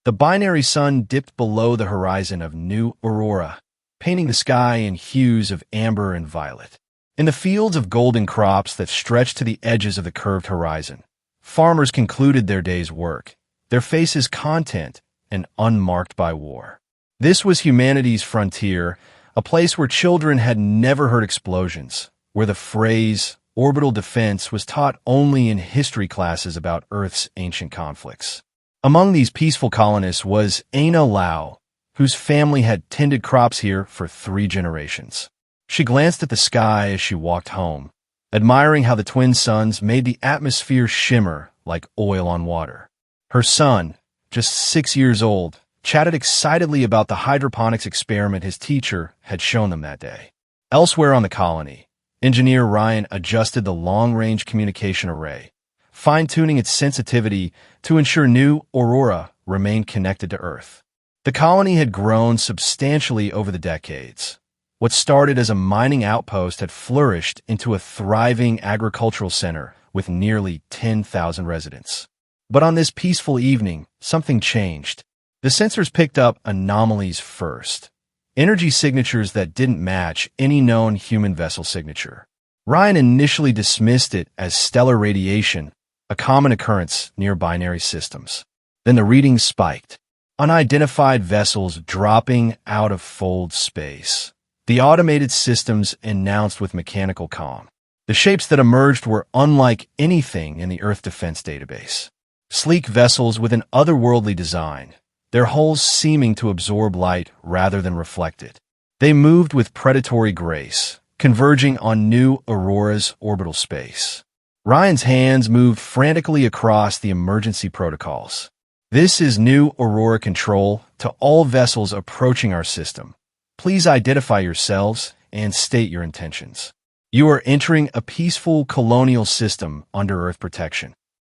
The binary sun dipped below the horizon of New Aurora, painting the sky in hues of amber and violet. In the fields of golden crops that stretched to the edges of the curved horizon, farmers concluded their day's work, their faces content and unmarked by war. This was humanity's frontier, a place where children had never heard explosions, where the phrase orbital defense was taught only in history classes about Earth's ancient conflicts. Among these peaceful colonists was Aina Lau, whose family had tended crops here for 3 generations. She glanced at the sky as she walked home, admiring how the twin suns made the atmosphere shimmer like oil on water. Her son, just 6 years old, chatted excitedly about the hydroponics experiment his teacher had shown them that day. Elsewhere on the colony, engineer Ryan adjusted the long-range communication array, fine-tuning its sensitivity to ensure New Aurora remained connected to Earth. The colony had grown substantially over the decades. What started as a mining outpost had flourished into a thriving agricultural center with nearly 10,000 residents. But on this peaceful evening, something changed. The sensors picked up anomalies first, energy signatures that didn't match any known human vessel signature. Ryan initially dismissed it as stellar radiation, a common occurrence near binary systems. Then the readings spiked, unidentified vessels dropping out of fold space. The automated systems announced with mechanical calm. The shapes that emerged were unlike anything in the Earth Defense Database. Sleek vessels with an otherworldly design, their hulls seeming to absorb light rather than reflect it. They moved with predatory grace, converging on New Aurora's orbital space. Ryan's hands moved frantically across the emergency protocols. This is New Aurora Control to all vessels approaching our system. Please identify yourselves and state your intentions. You are entering a peaceful colonial system under Earth protection.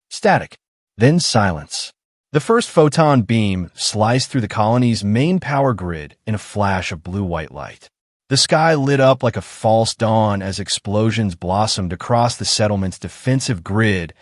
Static. Then silence. The first photon beam sliced through the colony's main power grid in a flash of blue-white light. The sky lit up like a false dawn as explosions blossomed across the settlement's defensive grid.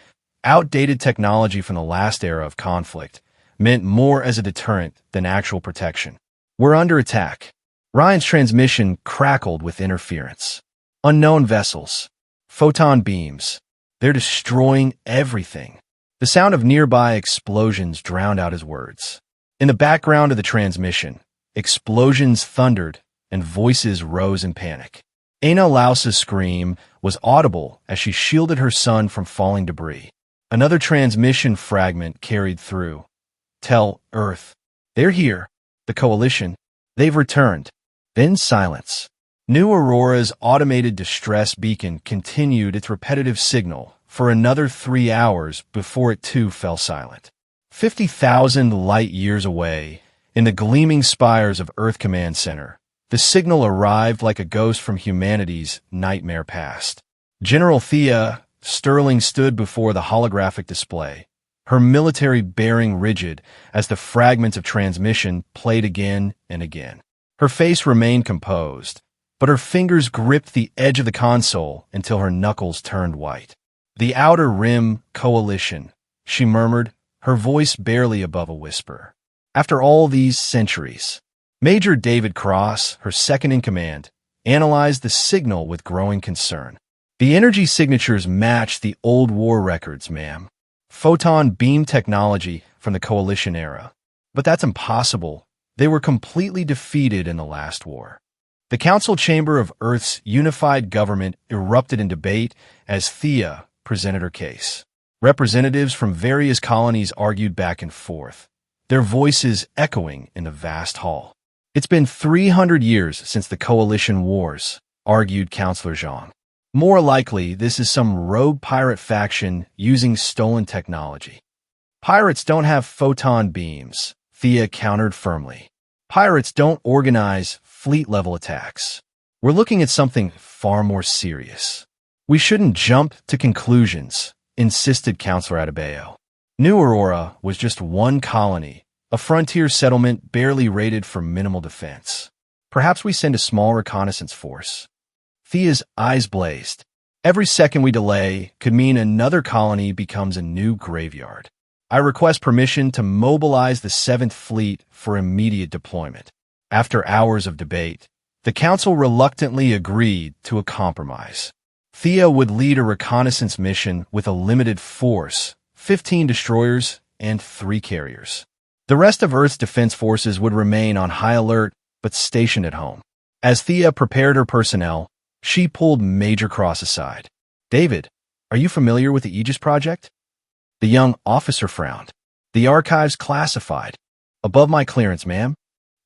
Outdated technology from the last era of conflict meant more as a deterrent than actual protection. We're under attack. Ryan's transmission crackled with interference. Unknown vessels. Photon beams. They're destroying everything. The sound of nearby explosions drowned out his words. In the background of the transmission, explosions thundered and voices rose in panic. Aina Laus's scream was audible as she shielded her son from falling debris. Another transmission fragment carried through. Tell Earth. They're here. The Coalition. They've returned. Then silence. New Aurora's automated distress beacon continued its repetitive signal for another 3 hours before it too fell silent. 50,000 light-years away, in the gleaming spires of Earth Command Center, the signal arrived like a ghost from humanity's nightmare past. General Thea Sterling stood before the holographic display, her military bearing rigid as the fragments of transmission played again and again. Her face remained composed, but her fingers gripped the edge of the console until her knuckles turned white. The Outer Rim Coalition, she murmured, her voice barely above a whisper. After all these centuries, Major David Cross, her second-in-command, analyzed the signal with growing concern. The energy signatures matched the old war records, ma'am. Photon beam technology from the Coalition era. But that's impossible. They were completely defeated in the last war. The council chamber of Earth's unified government erupted in debate as Thea presented her case. Representatives from various colonies argued back and forth, their voices echoing in the vast hall. It's been 300 years since the Coalition Wars, argued Councillor Zhang. More likely, this is some rogue pirate faction using stolen technology. Pirates don't have photon beams, Thea countered firmly. Pirates don't organize fleet-level attacks. We're looking at something far more serious. We shouldn't jump to conclusions, insisted Councillor Adebayo. New Aurora was just one colony, a frontier settlement barely rated for minimal defense. Perhaps we send a small reconnaissance force. Thea's eyes blazed. Every second we delay could mean another colony becomes a new graveyard. I request permission to mobilize the 7th Fleet for immediate deployment. After hours of debate, the Council reluctantly agreed to a compromise. Thea would lead a reconnaissance mission with a limited force, 15 destroyers and 3 carriers. The rest of Earth's defense forces would remain on high alert but stationed at home. As Thea prepared her personnel, she pulled Major Cross aside. "David, are you familiar with the Aegis Project?" The young officer frowned. "The archive's classified. Above my clearance, ma'am."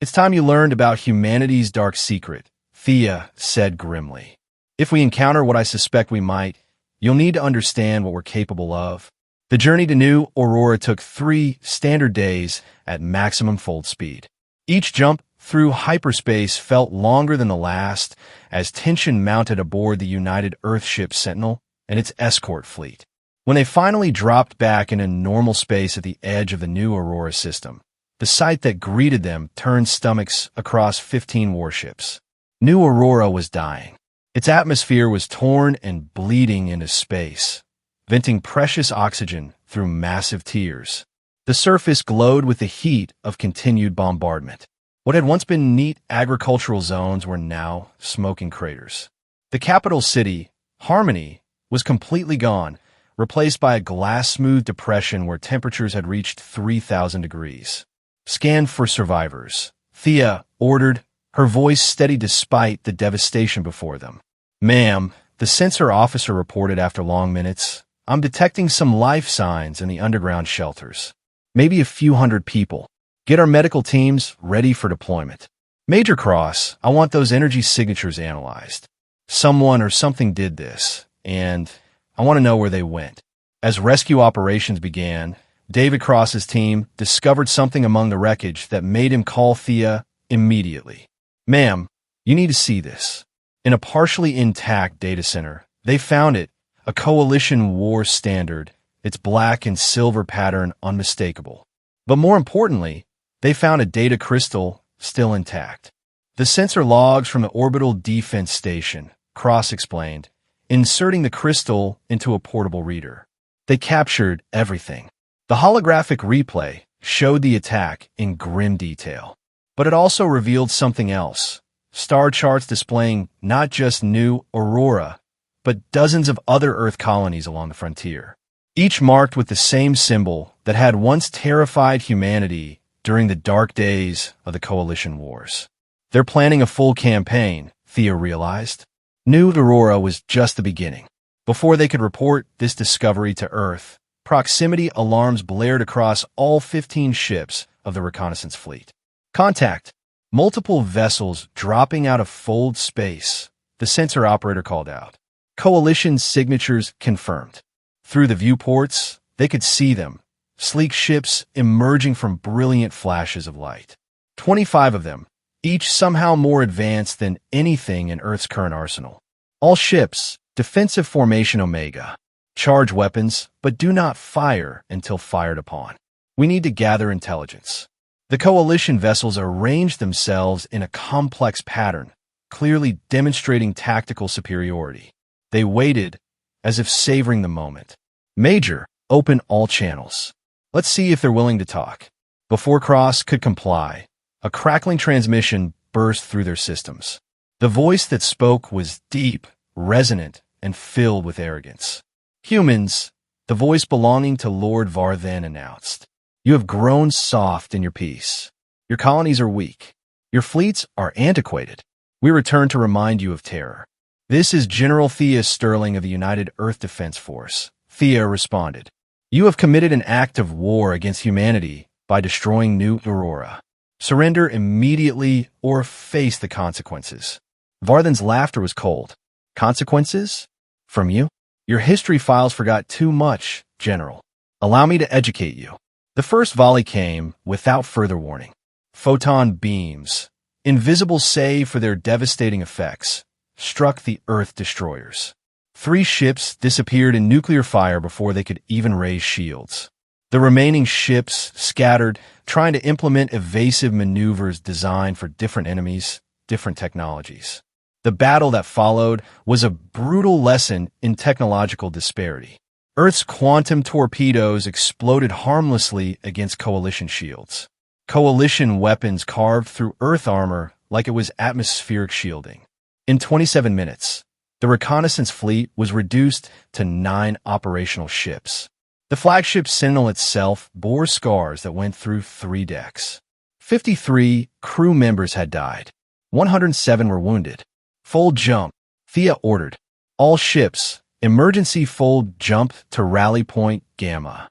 "It's time you learned about humanity's dark secret," Thea said grimly. "If we encounter what I suspect we might, you'll need to understand what we're capable of." The journey to New Aurora took 3 standard days at maximum fold speed. Each jump through hyperspace felt longer than the last as tension mounted aboard the United Earthship Sentinel and its escort fleet. When they finally dropped back into normal space at the edge of the New Aurora system, the sight that greeted them turned stomachs across 15 warships. New Aurora was dying. Its atmosphere was torn and bleeding into space, venting precious oxygen through massive tears. The surface glowed with the heat of continued bombardment. What had once been neat agricultural zones were now smoking craters. The capital city, Harmony, was completely gone, replaced by a glass-smooth depression where temperatures had reached 3,000 degrees. "Scan for survivors," Thea ordered, her voice steady despite the devastation before them. "Ma'am," the sensor officer reported after long minutes, "I'm detecting some life signs in the underground shelters. Maybe a few hundred people. Get our medical teams ready for deployment. Major Cross, I want those energy signatures analyzed. Someone or something did this, and I want to know where they went." As rescue operations began, David Cross's team discovered something among the wreckage that made him call Thea immediately. "Ma'am, you need to see this." In a partially intact data center, they found it, a Coalition war standard, its black and silver pattern unmistakable. But more importantly, they found a data crystal still intact. The sensor logs from the orbital defense station, Cross explained, inserting the crystal into a portable reader. They captured everything. The holographic replay showed the attack in grim detail. But it also revealed something else. Star charts displaying not just New Aurora, but dozens of other Earth colonies along the frontier, each marked with the same symbol that had once terrified humanity during the dark days of the Coalition Wars. They're planning a full campaign, Thea realized. New Aurora was just the beginning. Before they could report this discovery to Earth, proximity alarms blared across all 15 ships of the reconnaissance fleet. "Contact! Multiple vessels dropping out of fold space," the sensor operator called out. Coalition signatures confirmed. Through the viewports, they could see them, sleek ships emerging from brilliant flashes of light. 25 of them, each somehow more advanced than anything in Earth's current arsenal. All ships, defensive formation Omega. Charge weapons, but do not fire until fired upon. We need to gather intelligence. The Coalition vessels arranged themselves in a complex pattern, clearly demonstrating tactical superiority. They waited, as if savoring the moment. "Major, open all channels. Let's see if they're willing to talk." Before Cross could comply, a crackling transmission burst through their systems. The voice that spoke was deep, resonant, and filled with arrogance. "Humans," the voice belonging to Lord Varthan announced, "you have grown soft in your peace. Your colonies are weak. Your fleets are antiquated. We return to remind you of terror." "This is General Thea Sterling of the United Earth Defense Force," Thea responded. "You have committed an act of war against humanity by destroying New Aurora. Surrender immediately or face the consequences." Varthan's laughter was cold. "Consequences? From you? Your history files forgot too much, General. Allow me to educate you." The first volley came without further warning. Photon beams, invisible save for their devastating effects, struck the Earth destroyers. 3 ships disappeared in nuclear fire before they could even raise shields. The remaining ships scattered, trying to implement evasive maneuvers designed for different enemies, different technologies. The battle that followed was a brutal lesson in technological disparity. Earth's quantum torpedoes exploded harmlessly against Coalition shields. Coalition weapons carved through Earth armor like it was atmospheric shielding. In 27 minutes, the reconnaissance fleet was reduced to 9 operational ships. The flagship Sentinel itself bore scars that went through 3 decks. 53 crew members had died. 107 were wounded. Fold jump, Thea ordered. All ships, emergency fold jump to rally point Gamma.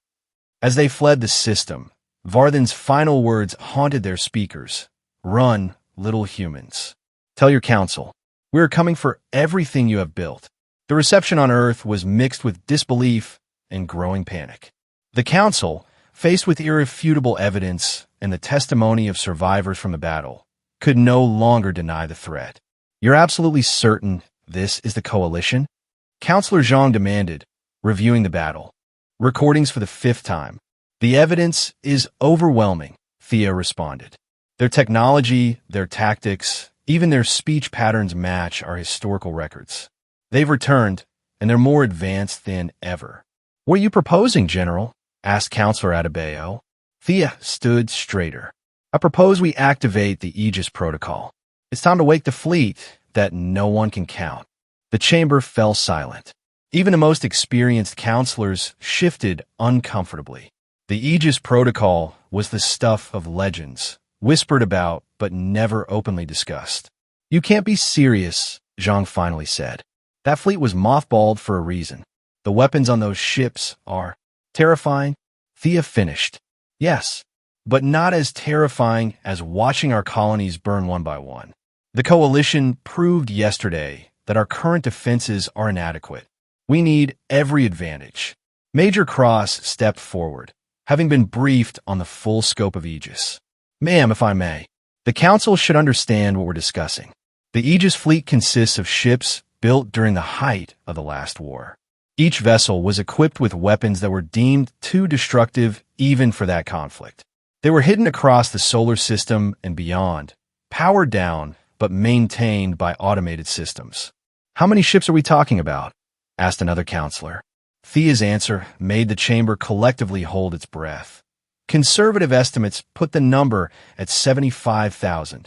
As they fled the system, Vardhan's final words haunted their speakers. Run, little humans. Tell your council, we are coming for everything you have built. The reception on Earth was mixed with disbelief and growing panic. The council, faced with irrefutable evidence and the testimony of survivors from the battle, could no longer deny the threat. You're absolutely certain this is the coalition? Councillor Zhang demanded, reviewing the battle. Recordings for the 5th time. The evidence is overwhelming, Thea responded. Their technology, their tactics, even their speech patterns match our historical records. They've returned, and they're more advanced than ever. What are you proposing, General? Asked Councillor Adebayo. Thea stood straighter. I propose we activate the Aegis Protocol. It's time to wake the fleet that no one can count. The chamber fell silent. Even the most experienced councillors shifted uncomfortably. The Aegis Protocol was the stuff of legends, whispered about but never openly discussed. You can't be serious, Zhang finally said. That fleet was mothballed for a reason. The weapons on those ships are terrifying. Thea finished. Yes, but not as terrifying as watching our colonies burn one by one. The coalition proved yesterday that our current defenses are inadequate. We need every advantage. Major Cross stepped forward, having been briefed on the full scope of Aegis. Ma'am, if I may, the Council should understand what we're discussing. The Aegis fleet consists of ships built during the height of the last war. Each vessel was equipped with weapons that were deemed too destructive even for that conflict. They were hidden across the solar system and beyond, powered down but maintained by automated systems. How many ships are we talking about? Asked another counselor. Thea's answer made the chamber collectively hold its breath. Conservative estimates put the number at 75,000.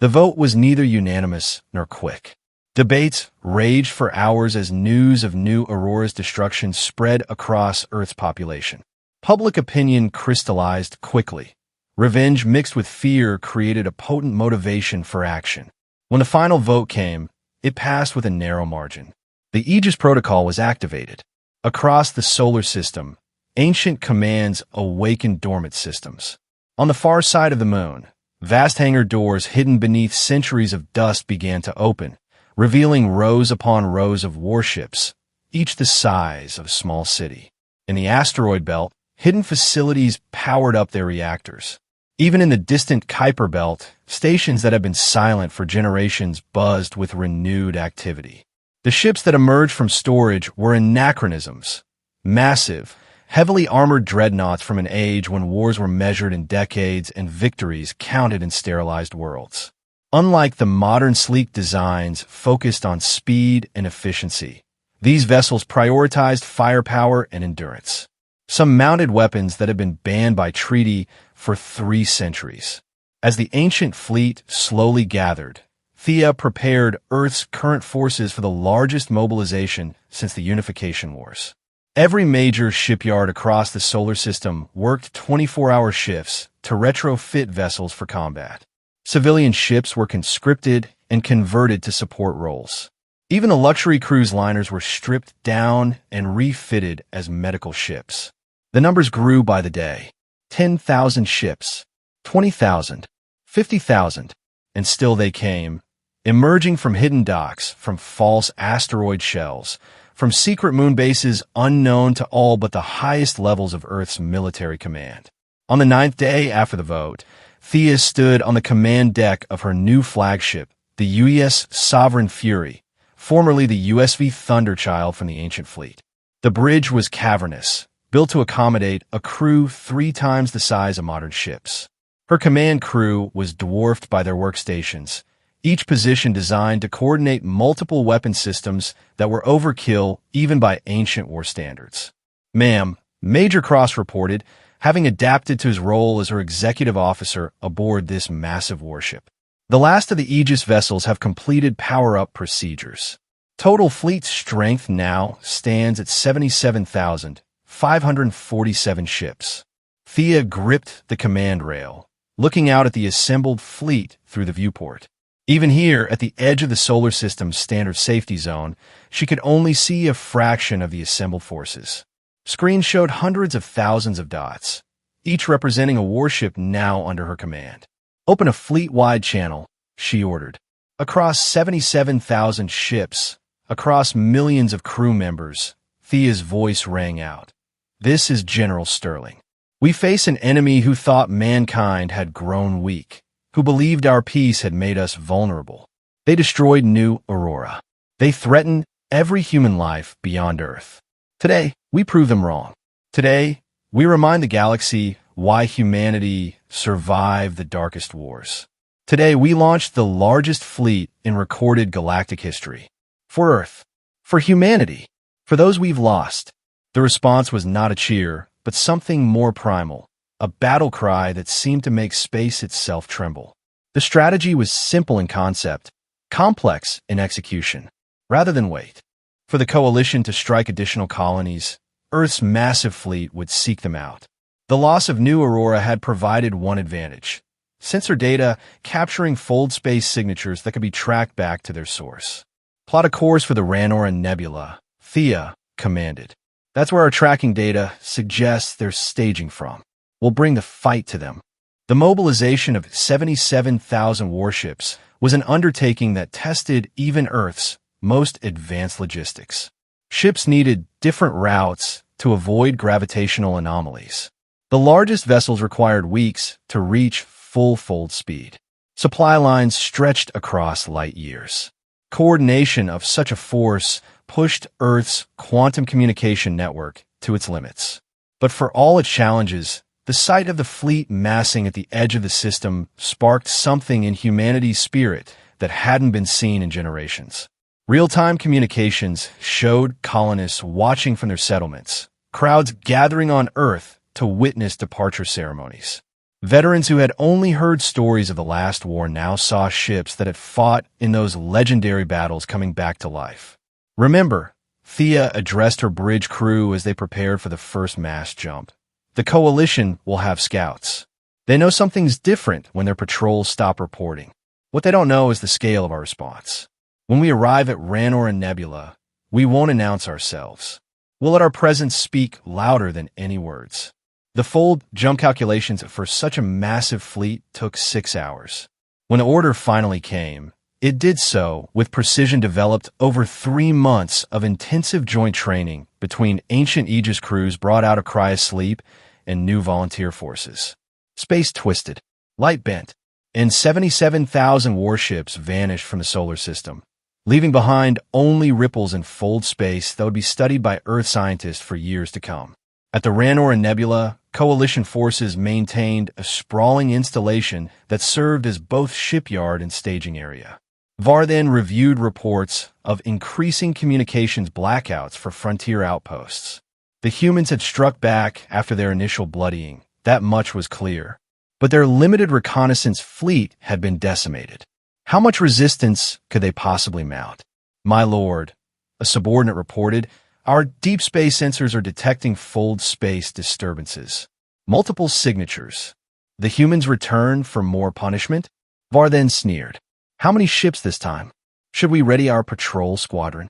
The vote was neither unanimous nor quick. Debates raged for hours as news of New Aurora's destruction spread across Earth's population. Public opinion crystallized quickly. Revenge mixed with fear created a potent motivation for action. When the final vote came, it passed with a narrow margin. The Aegis Protocol was activated. Across the solar system, ancient commands awakened dormant systems. On the far side of the moon, vast hangar doors hidden beneath centuries of dust began to open, revealing rows upon rows of warships, each the size of a small city. In the asteroid belt, hidden facilities powered up their reactors. Even in the distant Kuiper belt, stations that had been silent for generations buzzed with renewed activity. The ships that emerged from storage were anachronisms, massive, heavily armored dreadnoughts from an age when wars were measured in decades and victories counted in sterilized worlds. Unlike the modern sleek designs focused on speed and efficiency, these vessels prioritized firepower and endurance. Some mounted weapons that had been banned by treaty for 3 centuries. As the ancient fleet slowly gathered, Thea prepared Earth's current forces for the largest mobilization since the Unification Wars. Every major shipyard across the solar system worked 24-hour shifts to retrofit vessels for combat. Civilian ships were conscripted and converted to support roles. Even the luxury cruise liners were stripped down and refitted as medical ships. The numbers grew by the day. 10,000 ships, 20,000, 50,000, and still they came, emerging from hidden docks, from false asteroid shells, from secret moon bases unknown to all but the highest levels of Earth's military command. On the 9th day after the vote, Thea stood on the command deck of her new flagship, the UES Sovereign Fury, formerly the USV Thunderchild from the ancient fleet. The bridge was cavernous, built to accommodate a crew 3 times the size of modern ships. Her command crew was dwarfed by their workstations, each position designed to coordinate multiple weapon systems that were overkill even by ancient war standards. Ma'am, Major Cross reported, having adapted to his role as her executive officer aboard this massive warship. The last of the Aegis vessels have completed power-up procedures. Total fleet strength now stands at 77,547 ships. Thea gripped the command rail, looking out at the assembled fleet through the viewport. Even here, at the edge of the solar system's standard safety zone, she could only see a fraction of the assembled forces. Screens showed hundreds of thousands of dots, each representing a warship now under her command. "Open a fleet-wide channel," she ordered. Across 77,000 ships, across millions of crew members, Thea's voice rang out. "This is General Sterling. We face an enemy who thought mankind had grown weak, who believed our peace had made us vulnerable. They destroyed New Aurora. They threatened every human life beyond Earth. Today, we prove them wrong. Today, we remind the galaxy why humanity survived the darkest wars. Today, we launched the largest fleet in recorded galactic history. For Earth. For humanity. For those we've lost." The response was not a cheer, but something more primal, a battle cry that seemed to make space itself tremble. The strategy was simple in concept, complex in execution. Rather than wait for the coalition to strike additional colonies, Earth's massive fleet would seek them out. The loss of New Aurora had provided one advantage: sensor data capturing fold space signatures that could be tracked back to their source. "Plot a course for the Ranora Nebula," Thea commanded. "That's where our tracking data suggests they're staging from. We'll bring the fight to them." The mobilization of 77,000 warships was an undertaking that tested even Earth's most advanced logistics. Ships needed different routes to avoid gravitational anomalies. The largest vessels required weeks to reach full fold speed. Supply lines stretched across light years. Coordination of such a force pushed Earth's quantum communication network to its limits. But for all its challenges, the sight of the fleet massing at the edge of the system sparked something in humanity's spirit that hadn't been seen in generations. Real-time communications showed colonists watching from their settlements, crowds gathering on Earth to witness departure ceremonies. Veterans who had only heard stories of the last war now saw ships that had fought in those legendary battles coming back to life. "Remember," Thea addressed her bridge crew as they prepared for the first mass jump. "The coalition will have scouts. They know something's different when their patrols stop reporting. What they don't know is the scale of our response. When we arrive at Ranora Nebula, we won't announce ourselves. We'll let our presence speak louder than any words." The fold jump calculations for such a massive fleet took 6 hours. When the order finally came, it did so with precision developed over 3 months of intensive joint training between ancient Aegis crews brought out of cryosleep and new volunteer forces. Space twisted, light bent, and 77,000 warships vanished from the solar system, leaving behind only ripples in fold space that would be studied by Earth scientists for years to come. At the Ranora Nebula, coalition forces maintained a sprawling installation that served as both shipyard and staging area. VAR then reviewed reports of increasing communications blackouts for frontier outposts. The humans had struck back after their initial bloodying, that much was clear. But their limited reconnaissance fleet had been decimated. How much resistance could they possibly mount? "My lord," a subordinate reported, "our deep space sensors are detecting fold space disturbances. Multiple signatures. The humans return for more punishment?" VAR then sneered. "How many ships this time? Should we ready our patrol squadron?"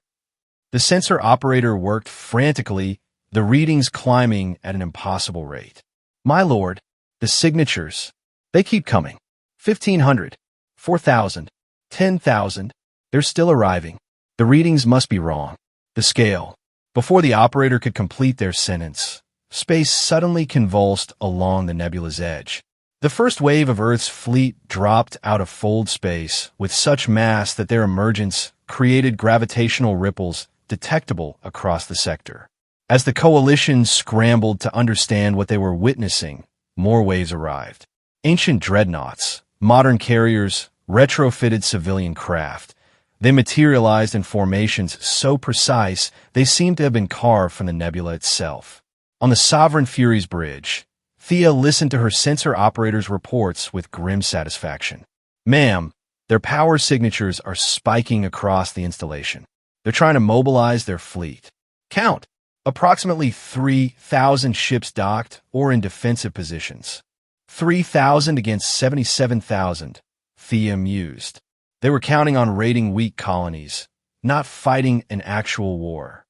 The sensor operator worked frantically, the readings climbing at an impossible rate. "My lord, the signatures. They keep coming. 1,500, 4,000, 10,000. They're still arriving. The readings must be wrong. The scale." Before the operator could complete their sentence, space suddenly convulsed along the nebula's edge. The first wave of Earth's fleet dropped out of fold space with such mass that their emergence created gravitational ripples detectable across the sector. As the coalition scrambled to understand what they were witnessing, more waves arrived. Ancient dreadnoughts, modern carriers, retrofitted civilian craft. They materialized in formations so precise they seemed to have been carved from the nebula itself. On the Sovereign Fury's bridge, Thea listened to her sensor operator's reports with grim satisfaction. Ma'am, their power signatures are spiking across the installation. They're trying to mobilize their fleet. Count. Approximately 3,000 ships docked or in defensive positions. 3,000 against 77,000, Thea mused. They were counting on raiding weak colonies, not fighting an actual war.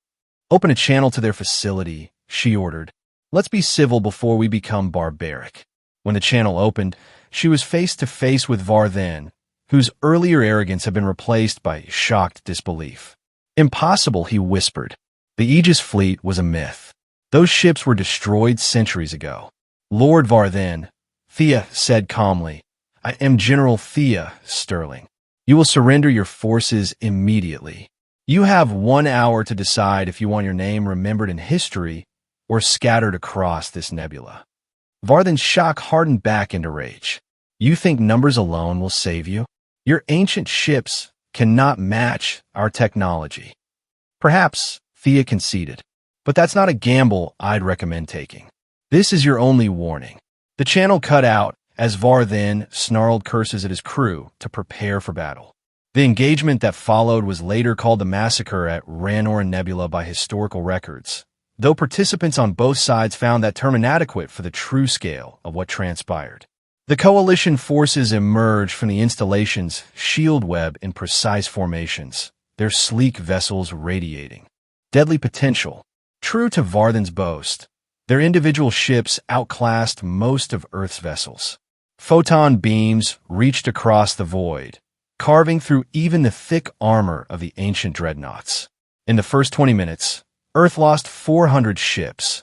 Open a channel to their facility, she ordered. Let's be civil before we become barbaric. When the channel opened, she was face to face with Varthan, whose earlier arrogance had been replaced by shocked disbelief. Impossible, he whispered. The Aegis fleet was a myth. Those ships were destroyed centuries ago. Lord Varthan, Thea said calmly, I am General Thea Sterling. You will surrender your forces immediately. You have 1 hour to decide if you want your name remembered in history or scattered across this nebula. Varthan's shock hardened back into rage. You think numbers alone will save you? Your ancient ships cannot match our technology. Perhaps, Thea conceded, but that's not a gamble I'd recommend taking. This is your only warning. The channel cut out as Varthan snarled curses at his crew to prepare for battle. The engagement that followed was later called the Massacre at Ranor Nebula by historical records, though participants on both sides found that term inadequate for the true scale of what transpired. The Coalition forces emerged from the installation's shield web in precise formations, their sleek vessels radiating deadly potential. True to Varthan's boast, their individual ships outclassed most of Earth's vessels. Photon beams reached across the void, carving through even the thick armor of the ancient dreadnoughts. In the first 20 minutes, Earth lost 400 ships,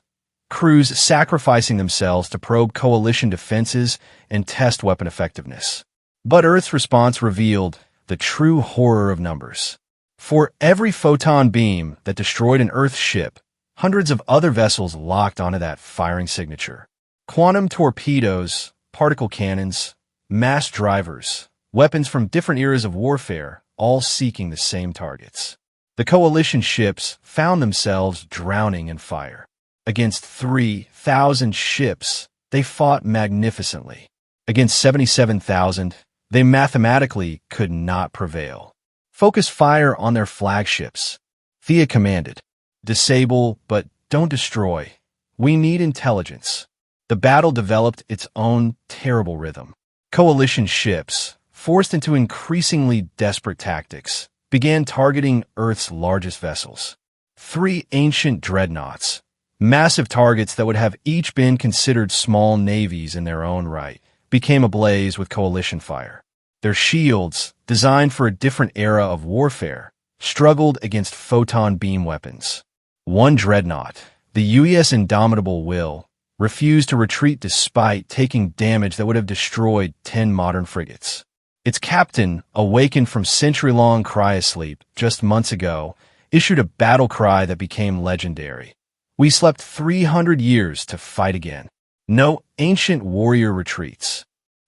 crews sacrificing themselves to probe Coalition defenses and test weapon effectiveness. But Earth's response revealed the true horror of numbers. For every photon beam that destroyed an Earth ship, hundreds of other vessels locked onto that firing signature. Quantum torpedoes, particle cannons, mass drivers, weapons from different eras of warfare, all seeking the same targets. The Coalition ships found themselves drowning in fire. Against 3,000 ships, they fought magnificently. Against 77,000, they mathematically could not prevail. Focus fire on their flagships, Thea commanded. Disable, but don't destroy. We need intelligence. The battle developed its own terrible rhythm. Coalition ships, forced into increasingly desperate tactics, began targeting Earth's largest vessels. 3 ancient dreadnoughts, massive targets that would have each been considered small navies in their own right, became ablaze with Coalition fire. Their shields, designed for a different era of warfare, struggled against photon beam weapons. One dreadnought, the UES Indomitable Will, refused to retreat despite taking damage that would have destroyed 10 modern frigates. Its captain, awakened from century-long cryosleep just months ago, issued a battle cry that became legendary. We slept 300 years to fight again. No ancient warrior retreats.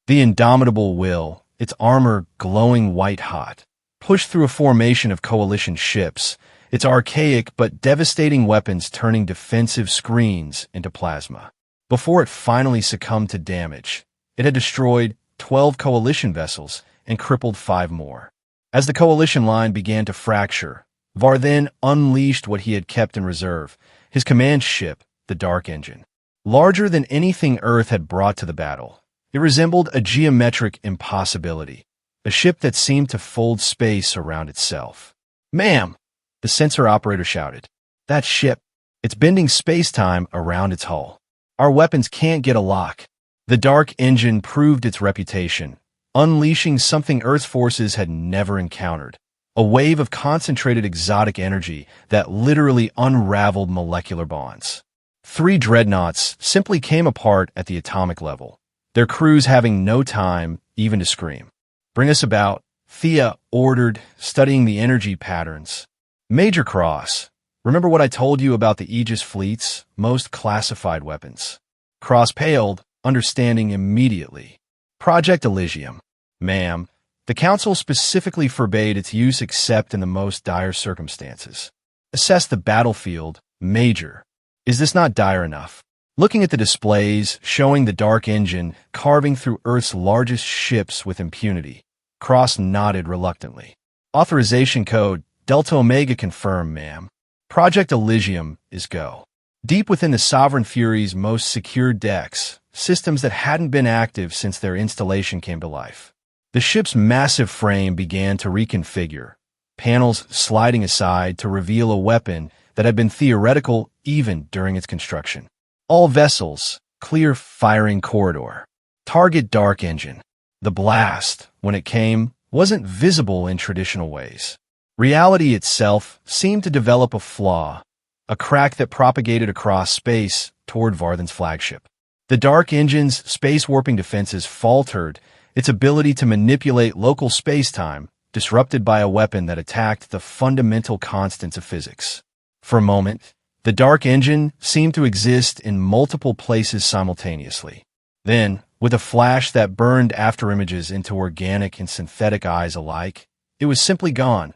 The Indomitable Will, its armor glowing white-hot, pushed through a formation of Coalition ships, its archaic but devastating weapons turning defensive screens into plasma. Before it finally succumbed to damage, it had destroyed 12 Coalition vessels and crippled 5 more. As the Coalition line began to fracture, Varthan unleashed what he had kept in reserve, his command ship, the Dark Engine. Larger than anything Earth had brought to the battle, it resembled a geometric impossibility, a ship that seemed to fold space around itself. Ma'am, the sensor operator shouted. That ship, it's bending space-time around its hull. Our weapons can't get a lock. The Dark Engine proved its reputation, unleashing something Earth's forces had never encountered, a wave of concentrated exotic energy that literally unraveled molecular bonds. 3 dreadnoughts simply came apart at the atomic level, their crews having no time even to scream. Bring us about, Thea ordered, studying the energy patterns. Major Cross, remember what I told you about the Aegis fleet's most classified weapons? Cross paled, understanding immediately. Project Elysium. Ma'am, the Council specifically forbade its use except in the most dire circumstances. Assess the battlefield, Major. Is this not dire enough? Looking at the displays showing the dark engine carving through Earth's largest ships with impunity, Cross nodded reluctantly. Authorization code Delta Omega confirmed, ma'am. Project Elysium is go. Deep within the Sovereign Fury's most secure decks, systems that hadn't been active since their installation came to life. The ship's massive frame began to reconfigure, panels sliding aside to reveal a weapon that had been theoretical even during its construction. All vessels, clear firing corridor. Target dark engine. The blast, when it came, wasn't visible in traditional ways. Reality itself seemed to develop a flaw, a crack that propagated across space toward Varthan's flagship. The dark engine's space-warping defenses faltered, its ability to manipulate local space-time, disrupted by a weapon that attacked the fundamental constants of physics. For a moment, the dark engine seemed to exist in multiple places simultaneously. Then, with a flash that burned afterimages into organic and synthetic eyes alike, it was simply gone,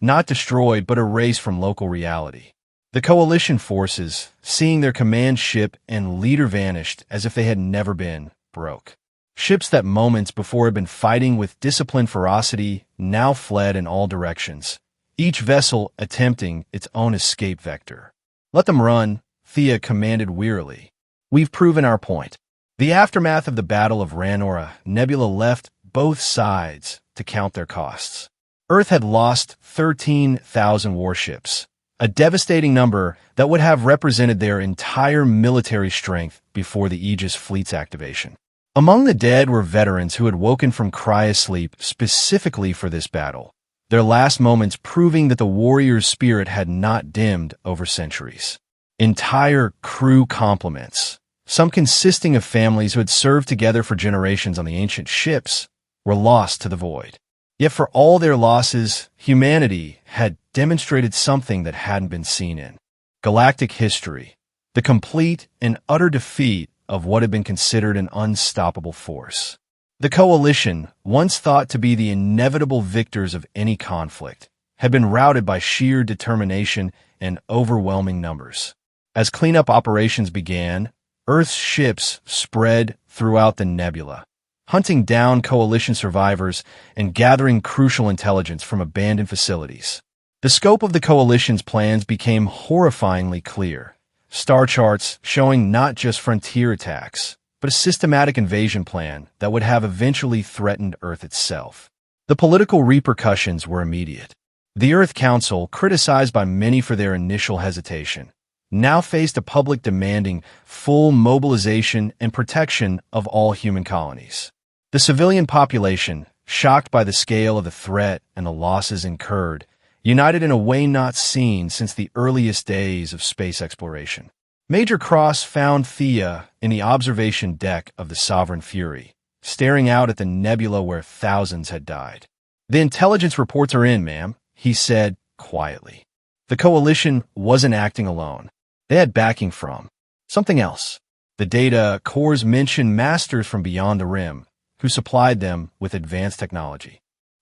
not destroyed but erased from local reality. The Coalition forces, seeing their command ship and leader vanished as if they had never been, broke. Ships that moments before had been fighting with disciplined ferocity now fled in all directions, each vessel attempting its own escape vector. "Let them run," Thea commanded wearily. "We've proven our point." The aftermath of the Battle of Ranora Nebula left both sides to count their costs. Earth had lost 13,000 warships, a devastating number that would have represented their entire military strength before the Aegis fleet's activation. Among the dead were veterans who had woken from cryosleep specifically for this battle, their last moments proving that the warrior's spirit had not dimmed over centuries. Entire crew complements, some consisting of families who had served together for generations on the ancient ships, were lost to the void. Yet for all their losses, humanity had demonstrated something that hadn't been seen in galactic history, the complete and utter defeat of what had been considered an unstoppable force. The Coalition, once thought to be the inevitable victors of any conflict, had been routed by sheer determination and overwhelming numbers. As cleanup operations began, Earth's ships spread throughout the nebula, hunting down Coalition survivors and gathering crucial intelligence from abandoned facilities. The scope of the Coalition's plans became horrifyingly clear, star charts showing not just frontier attacks, but a systematic invasion plan that would have eventually threatened Earth itself. The political repercussions were immediate. The Earth Council, criticized by many for their initial hesitation, now faced a public demanding full mobilization and protection of all human colonies. The civilian population, shocked by the scale of the threat and the losses incurred, united in a way not seen since the earliest days of space exploration. Major Cross found Thea in the observation deck of the Sovereign Fury, staring out at the nebula where thousands had died. "The intelligence reports are in, ma'am," he said quietly. The Coalition wasn't acting alone. They had backing from something else. The data cores mentioned masters from beyond the rim, who supplied them with advanced technology.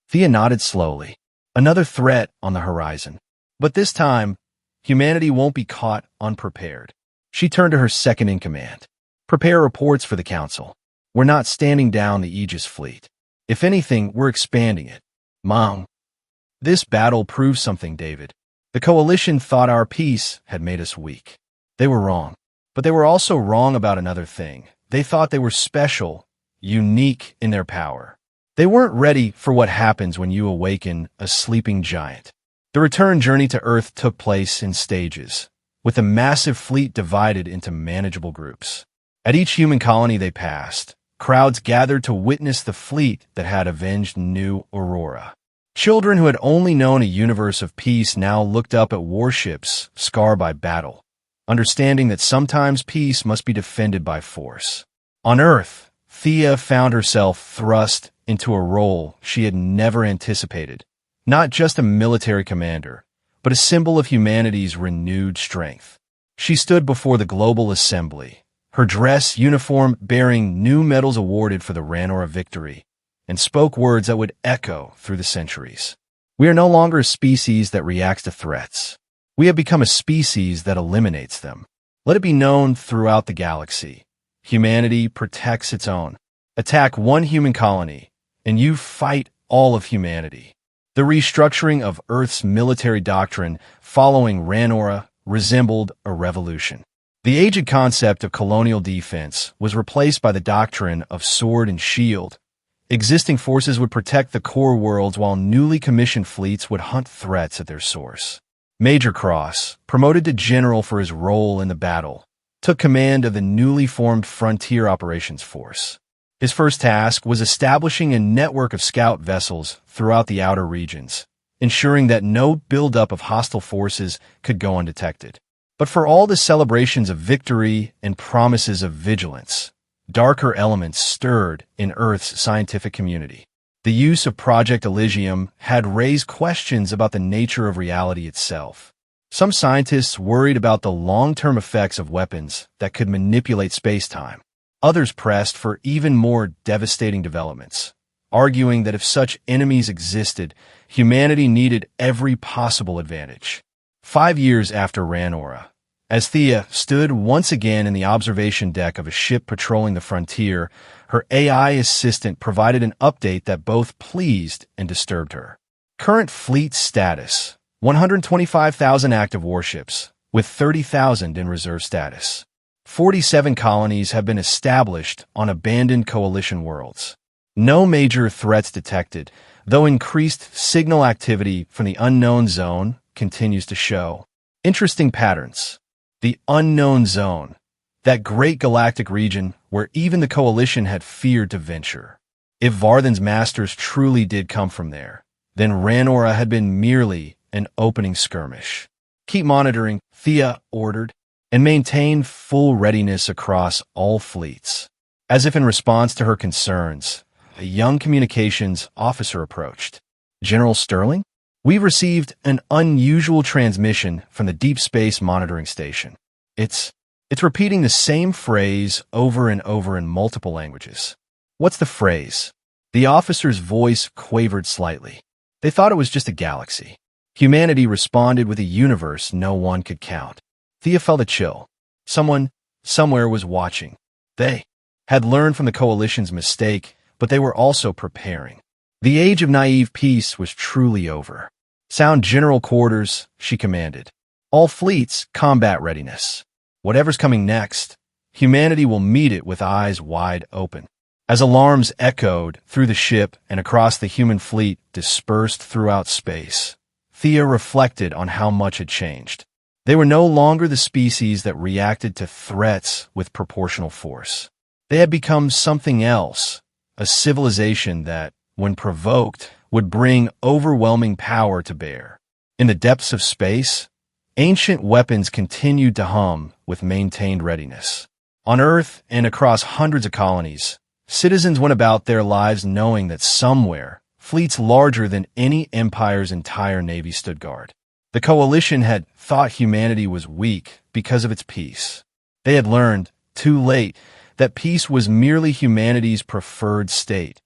Thea nodded slowly. Another threat on the horizon. But this time, humanity won't be caught unprepared. She turned to her second-in-command. "Prepare reports for the Council. We're not standing down the Aegis fleet. If anything, we're expanding it." "Mom." "This battle proves something, David. The Coalition thought our peace had made us weak. They were wrong. But they were also wrong about another thing. They thought they were special, unique in their power. They weren't ready for what happens when you awaken a sleeping giant." The return journey to Earth took place in stages, with the massive fleet divided into manageable groups. At each human colony they passed, crowds gathered to witness the fleet that had avenged New Aurora. Children who had only known a universe of peace now looked up at warships scarred by battle, understanding that sometimes peace must be defended by force. On Earth, Thea found herself thrust into a role she had never anticipated, not just a military commander, but a symbol of humanity's renewed strength. She stood before the global assembly, her dress uniform bearing new medals awarded for the Ranora victory, and spoke words that would echo through the centuries. "We are no longer a species that reacts to threats. We have become a species that eliminates them." Let it be known throughout the galaxy. Humanity protects its own. Attack one human colony, and you fight all of humanity. The restructuring of Earth's military doctrine following Ranora resembled a revolution. The aged concept of colonial defense was replaced by the doctrine of sword and shield. Existing forces would protect the core worlds while newly commissioned fleets would hunt threats at their source. Major Cross, promoted to general for his role in the battle, took command of the newly formed Frontier Operations Force. His first task was establishing a network of scout vessels throughout the outer regions, ensuring that no buildup of hostile forces could go undetected. But for all the celebrations of victory and promises of vigilance, darker elements stirred in Earth's scientific community. The use of Project Elysium had raised questions about the nature of reality itself. Some scientists worried about the long-term effects of weapons that could manipulate space-time. Others pressed for even more devastating developments, arguing that if such enemies existed, humanity needed every possible advantage. 5 years after Ranora, as Thea stood once again in the observation deck of a ship patrolling the frontier, her AI assistant provided an update that both pleased and disturbed her. Current fleet status: 125,000 active warships, with 30,000 in reserve status. 47 colonies have been established on abandoned coalition worlds. No major threats detected, though increased signal activity from the unknown zone continues to show interesting patterns. The unknown zone, that great galactic region where even the coalition had feared to venture. If Varthan's masters truly did come from there, then Ranora had been merely an opening skirmish. Keep monitoring, Thea ordered, and maintain full readiness across all fleets. As if in response to her concerns, a young communications officer approached. General Sterling? We've received an unusual transmission from the Deep Space Monitoring Station. It's repeating the same phrase over and over in multiple languages. What's the phrase? The officer's voice quavered slightly. They thought it was just a galaxy. Humanity responded with a universe no one could count. Thea felt a chill. Someone, somewhere was watching. They had learned from the coalition's mistake, but they were also preparing. The age of naive peace was truly over. Sound general quarters, she commanded. All fleets, combat readiness. Whatever's coming next, humanity will meet it with eyes wide open. As alarms echoed through the ship and across the human fleet dispersed throughout space, Thea reflected on how much had changed. They were no longer the species that reacted to threats with proportional force. They had become something else, a civilization that, when provoked, would bring overwhelming power to bear. In the depths of space, ancient weapons continued to hum with maintained readiness. On Earth and across hundreds of colonies, citizens went about their lives knowing that somewhere, fleets larger than any empire's entire navy stood guard. The coalition had thought humanity was weak because of its peace. They had learned, too late, that peace was merely humanity's preferred state,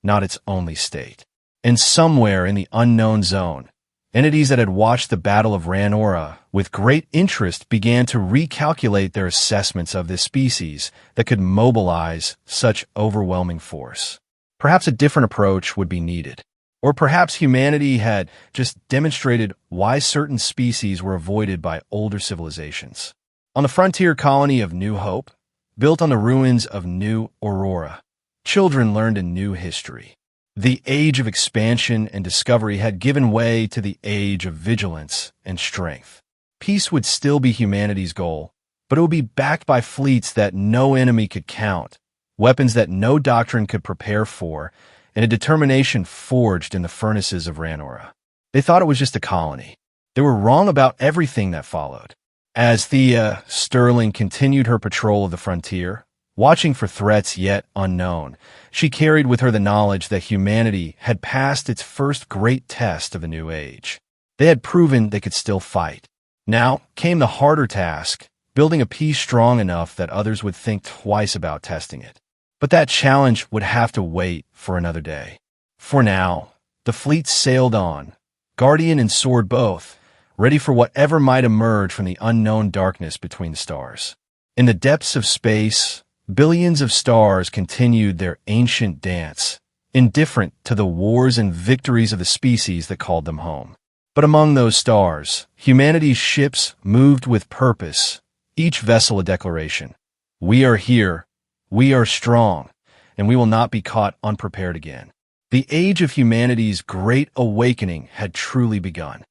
not its only state. And somewhere in the unknown zone, entities that had watched the Battle of Ranora with great interest began to recalculate their assessments of this species that could mobilize such overwhelming force. Perhaps a different approach would be needed. Or perhaps humanity had just demonstrated why certain species were avoided by older civilizations. On the frontier colony of New Hope, built on the ruins of New Aurora, children learned a new history. The age of expansion and discovery had given way to the age of vigilance and strength. Peace would still be humanity's goal, but it would be backed by fleets that no enemy could count, weapons that no doctrine could prepare for, and a determination forged in the furnaces of Ranora. They thought it was just a colony. They were wrong about everything that followed. As Thea Sterling continued her patrol of the frontier, watching for threats yet unknown, she carried with her the knowledge that humanity had passed its first great test of a new age. They had proven they could still fight. Now came the harder task, building a peace strong enough that others would think twice about testing it. But that challenge would have to wait for another day. For now, the fleet sailed on, Guardian and Sword both, ready for whatever might emerge from the unknown darkness between the stars. In the depths of space, billions of stars continued their ancient dance, indifferent to the wars and victories of the species that called them home. But among those stars, humanity's ships moved with purpose, each vessel a declaration. We are here, we are strong, and we will not be caught unprepared again. The age of humanity's great awakening had truly begun.